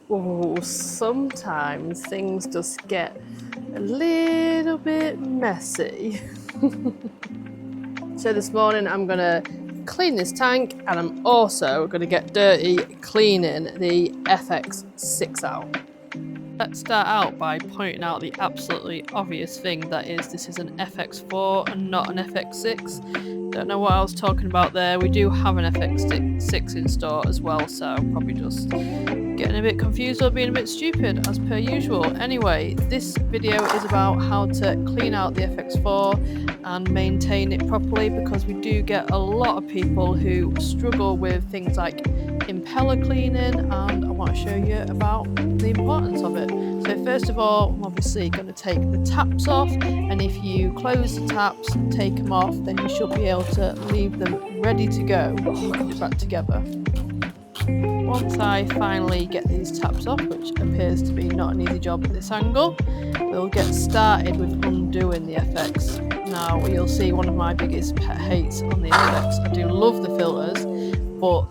Oh, sometimes things just get a little bit messy. So this morning I'm gonna clean this tank, and I'm also gonna get dirty cleaning the FX6 out. Let's start out by pointing out the absolutely obvious thing, that is, this is an FX4 and not an FX6. Don't know what I was talking about there. We do have an FX6 in store as well, so probably just getting a bit confused or being a bit stupid as per usual. Anyway, this video is about how to clean out the FX4 and maintain it properly, because we do get a lot of people who struggle with things like impeller cleaning, and I want to show you about the importance of it. So first of all, I'm obviously going to take the taps off, and if you close the taps and take them off, then you should be able to leave them ready to go and put it back together. Once I finally get these taps off, which appears to be not an easy job at this angle, we'll get started with undoing the FX. Now, you'll see one of my biggest pet hates on the FX. I do love the filters, but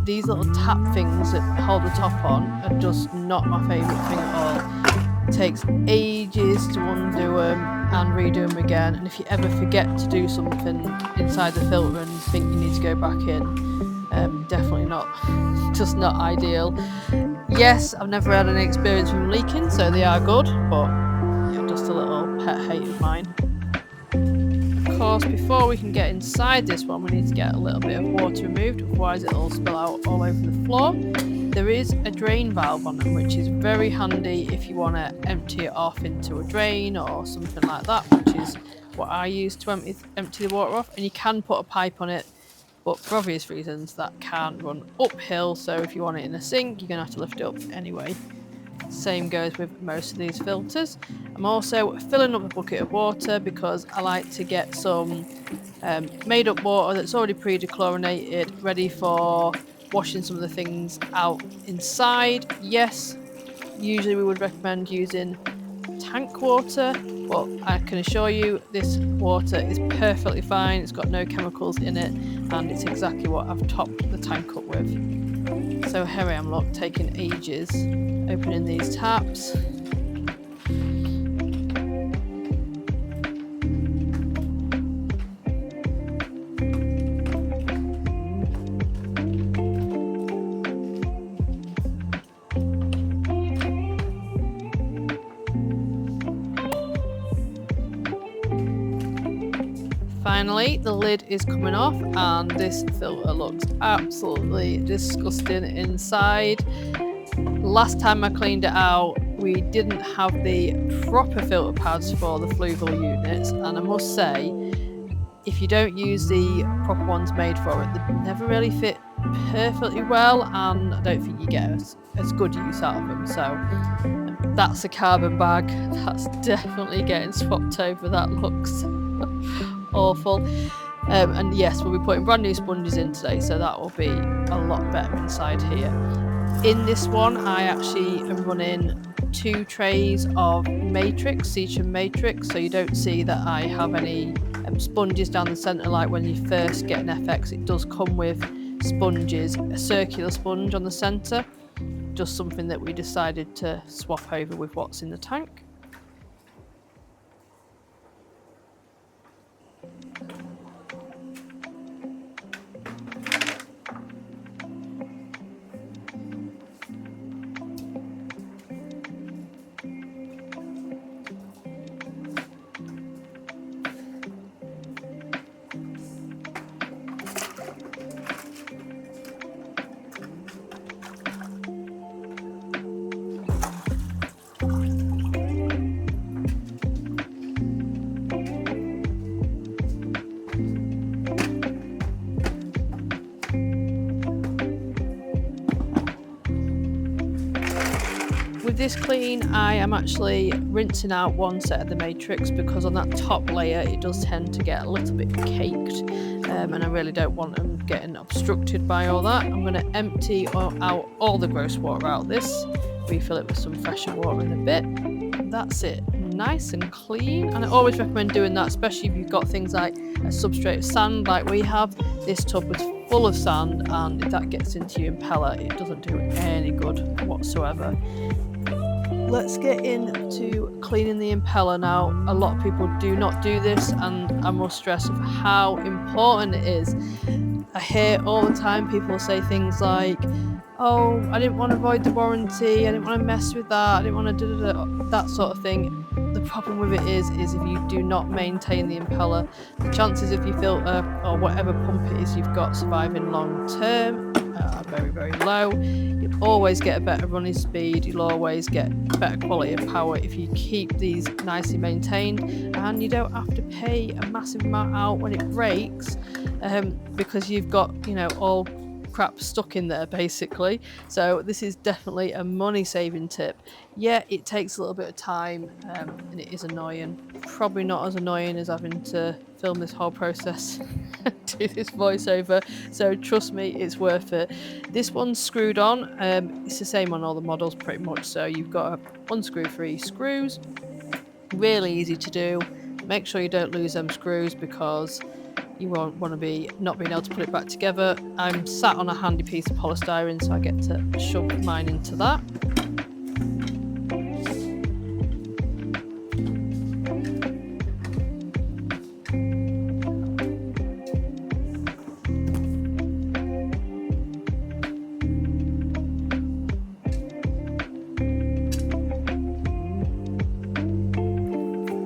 these little tap things that hold the top on are just not my favourite thing at all. It takes ages to undo them and redo them again, and if you ever forget to do something inside the filter and think you need to go back in, definitely just not ideal. Yes, I've never had any experience with them leaking, so they are good, but yeah, just a little pet hate of mine. Of course, before we can get inside this one, we need to get a little bit of water removed, otherwise it'll spill out all over the floor. There is a drain valve on them, which is very handy if you want to empty it off into a drain or something like that, which is what I use to empty the water off. And you can put a pipe on it, but for obvious reasons that can't run uphill, so if you want it in a sink, you're going to have to lift it up anyway. Same goes with most of these filters. I'm also filling up a bucket of water because I like to get some made up water that's already pre-dechlorinated, ready for washing some of the things out inside. Yes, usually we would recommend using tank water, but I can assure you this water is perfectly fine. It's got no chemicals in it, and it's exactly what I've topped the tank up with. So here I am, look, taking ages opening these taps. Finally, the lid is coming off, and this filter looks absolutely disgusting inside. Last time I cleaned it out, we didn't have the proper filter pads for the fluval units, and I must say, if you don't use the proper ones made for it, they never really fit perfectly well, and I don't think you get as good use out of them. So that's a carbon bag. That's definitely getting swapped over. That looks awful. And yes, we'll be putting brand new sponges in today, so that will be a lot better inside here. In this one, I actually am running 2 trays of matrix, Seachem matrix, so you don't see that I have any sponges down the centre like when you first get an FX. It does come with sponges, a circular sponge on the centre, just something that we decided to swap over with what's in the tank. With this clean, I am actually rinsing out one set of the matrix, because on that top layer it does tend to get a little bit caked, and I really don't want them getting obstructed by all that. I'm going to empty out all the gross water out of this, refill it with some fresher water in a bit, and that's it. Nice and clean, and I always recommend doing that, especially if you've got things like a substrate of sand like we have. This tub was full of sand, and if that gets into your impeller, it doesn't do any good whatsoever. Let's get into cleaning the impeller now. A lot of people do not do this, and I must stress of how important it is. I hear all the time people say things like, oh, I didn't want to void the warranty, I didn't want to mess with that, I didn't want to do that sort of thing. The problem with it is if you do not maintain the impeller, the chances of your filter or whatever pump it is you've got surviving long term are very, very low. You'll always get a better running speed, you'll always get better quality of power if you keep these nicely maintained, and you don't have to pay a massive amount out when it breaks, because you've got, you know, all crap stuck in there basically. So this is definitely a money saving tip. Yeah, it takes a little bit of time, and it is annoying. Probably not as annoying as having to film this whole process do this voiceover, so trust me, it's worth it. This one's screwed on. It's the same on all the models pretty much, so you've got to unscrew 3 screws. Really easy to do. Make sure you don't lose them screws because you won't want to be not being able to put it back together. I'm sat on a handy piece of polystyrene, so I get to shove mine into that.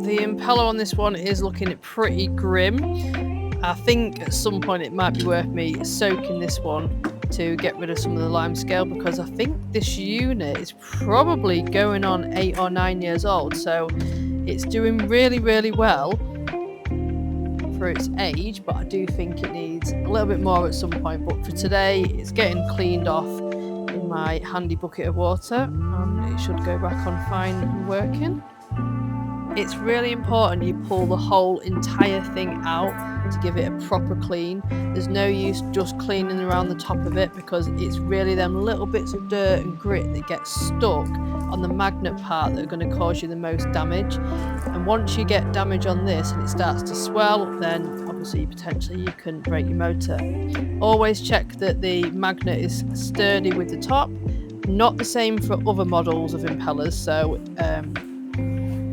The impeller on this one is looking pretty grim. I think at some point it might be worth me soaking this one to get rid of some of the limescale, because I think this unit is probably going on 8 or 9 years old, so it's doing really, really well for its age, but I do think it needs a little bit more at some point. But for today, it's getting cleaned off in my handy bucket of water, and it should go back on fine and working. It's really important you pull the whole entire thing out to give it a proper clean. There's no use just cleaning around the top of it, because it's really them little bits of dirt and grit that get stuck on the magnet part that are going to cause you the most damage. And once you get damage on this and it starts to swell, then obviously potentially you can break your motor. Always check that the magnet is sturdy with the top. Not the same for other models of impellers, so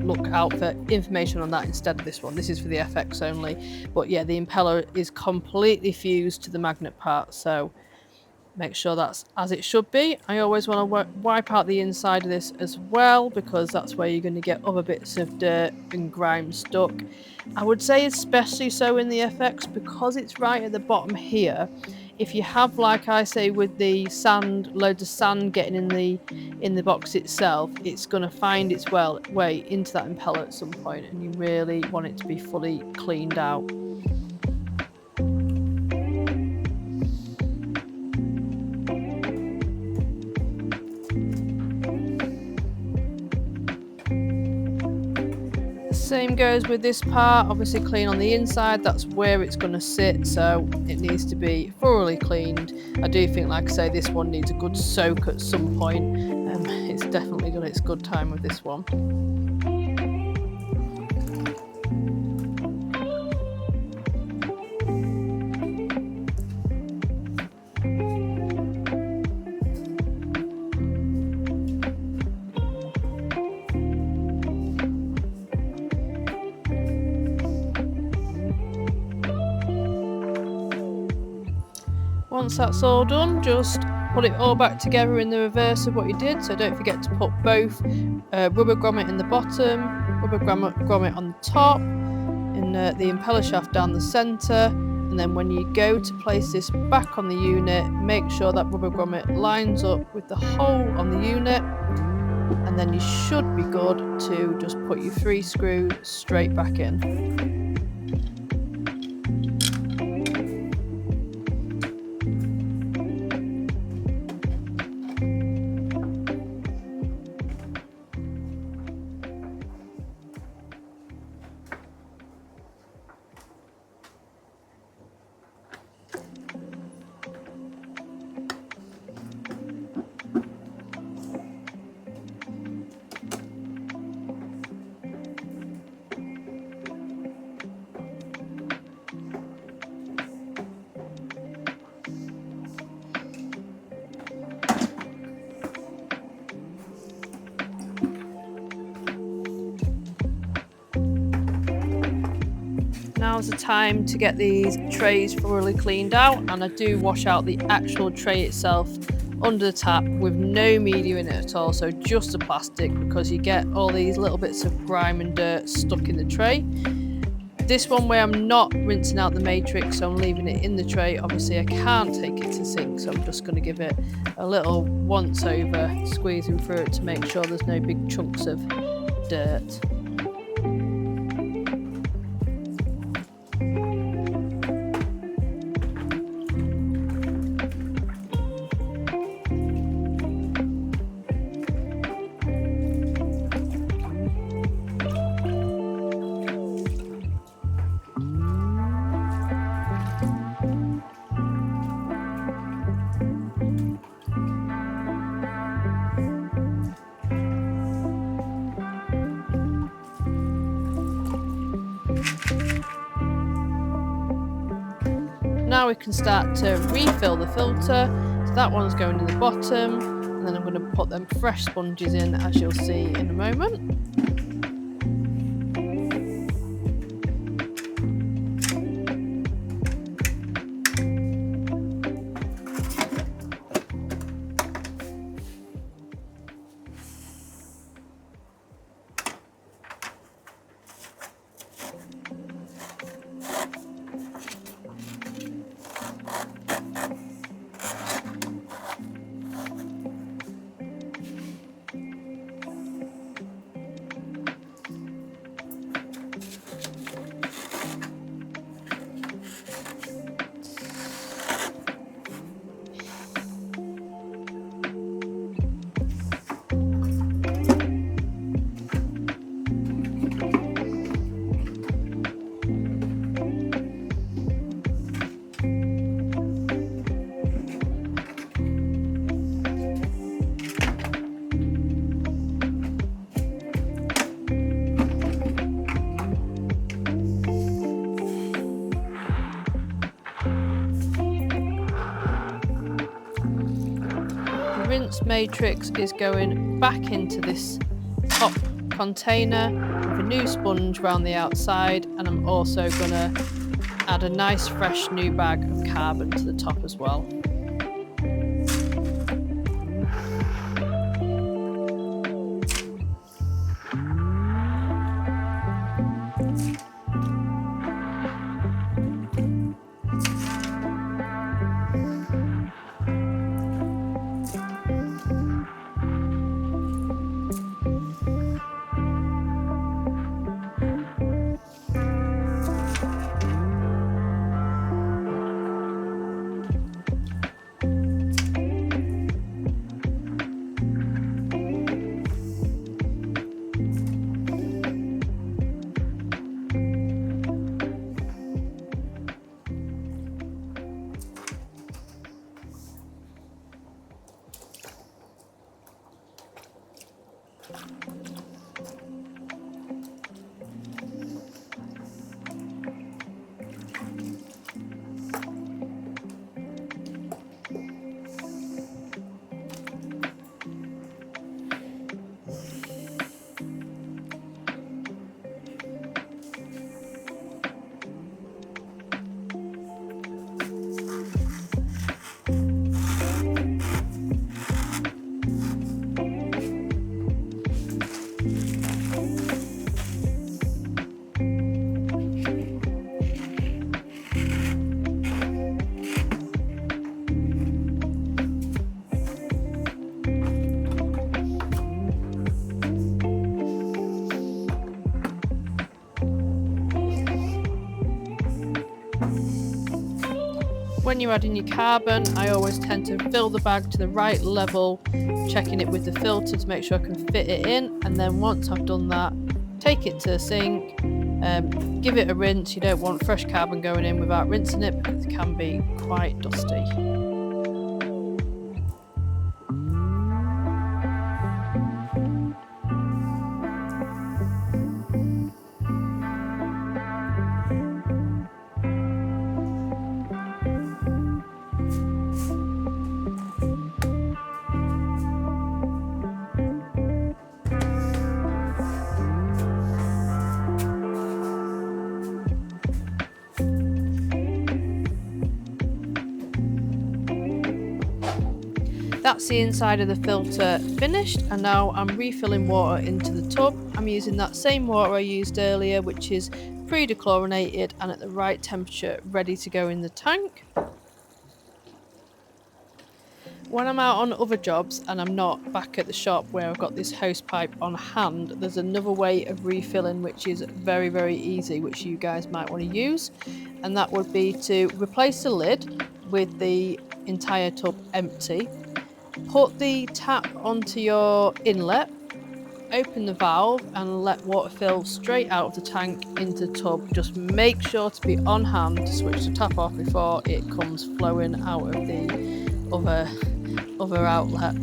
look out for information on that instead of this one. This is for the FX only, but yeah, the impeller is completely fused to the magnet part, so make sure that's as it should be. I always want to wipe out the inside of this as well, because that's where you're going to get other bits of dirt and grime stuck. I would say especially so in the FX, because it's right at the bottom here. If you have, like I say, with the sand, loads of sand getting in the box itself, it's going to find its way into that impeller at some point, and you really want it to be fully cleaned out. Same goes with this part. Obviously clean on the inside, that's where it's going to sit, so it needs to be thoroughly cleaned. I do think, like I say, this one needs a good soak at some point. It's definitely got its good time with this one. Once that's all done, just put it all back together in the reverse of what you did. So don't forget to put both rubber grommet in the bottom, rubber grommet on the top, and the impeller shaft down the centre. And then when you go to place this back on the unit, make sure that rubber grommet lines up with the hole on the unit. And then you should be good to just put your 3 screws straight back in. Now's the time to get these trays thoroughly cleaned out, and I do wash out the actual tray itself under the tap with no media in it at all, so just the plastic, because you get all these little bits of grime and dirt stuck in the tray. This one where I'm not rinsing out the matrix, so I'm leaving it in the tray. Obviously I can't take it to sink, so I'm just going to give it a little once over, squeezing through it to make sure there's no big chunks of dirt. Now we can start to refill the filter. So that one's going in the bottom, and then I'm going to put them fresh sponges in, as you'll see in a moment. Rinse matrix is going back into this top container with a new sponge around the outside, and I'm also going to add a nice fresh new bag of carbon to the top as well. When you're adding your carbon, I always tend to fill the bag to the right level, checking it with the filter to make sure I can fit it in, and then once I've done that, take it to the sink, give it a rinse. You don't want fresh carbon going in without rinsing it because it can be quite dusty. That's the inside of the filter finished, and now I'm refilling water into the tub. I'm using that same water I used earlier, which is pre-dechlorinated and at the right temperature, ready to go in the tank. When I'm out on other jobs and I'm not back at the shop where I've got this hose pipe on hand, there's another way of refilling which is very, very easy, which you guys might want to use, and that would be to replace the lid with the entire tub empty. Put the tap onto your inlet, open the valve and let water fill straight out of the tank into the tub. Just make sure to be on hand to switch the tap off before it comes flowing out of the other outlet.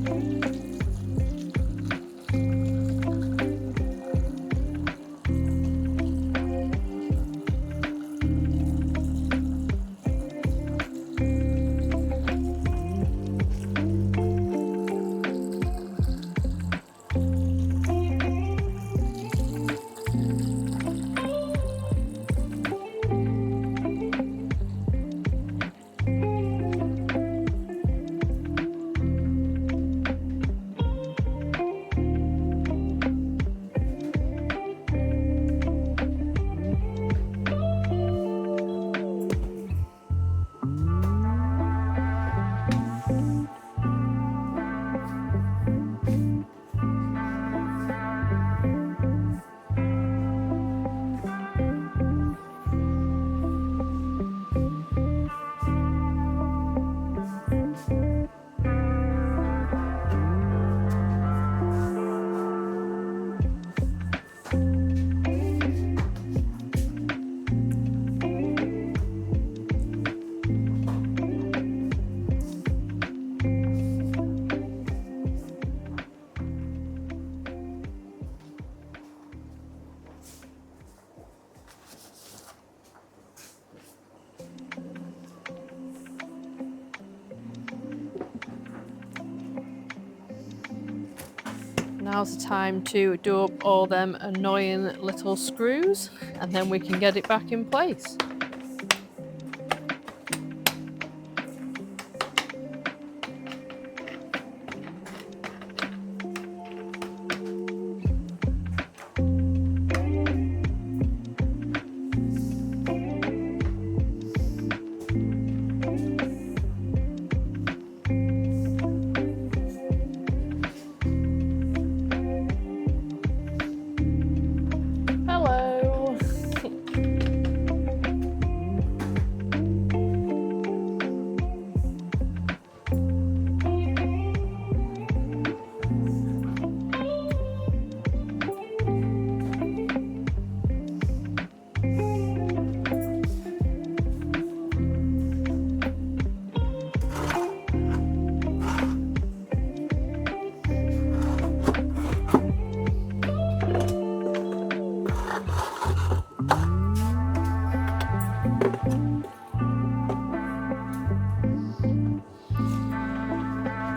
Now's the time to do up all them annoying little screws, and then we can get it back in place.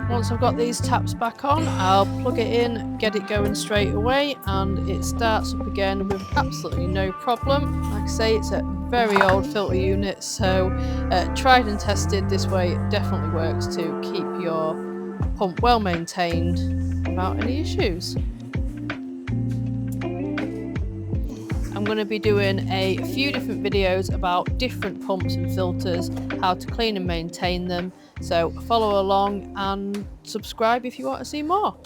Once I've got these taps back on, I'll plug it in, get it going straight away, and it starts up again with absolutely no problem. Like I say, it's a very old filter unit, so tried and tested this way. It definitely works to keep your pump well maintained without any issues. I'm going to be doing a few different videos about different pumps and filters, how to clean and maintain them, so follow along and subscribe if you want to see more.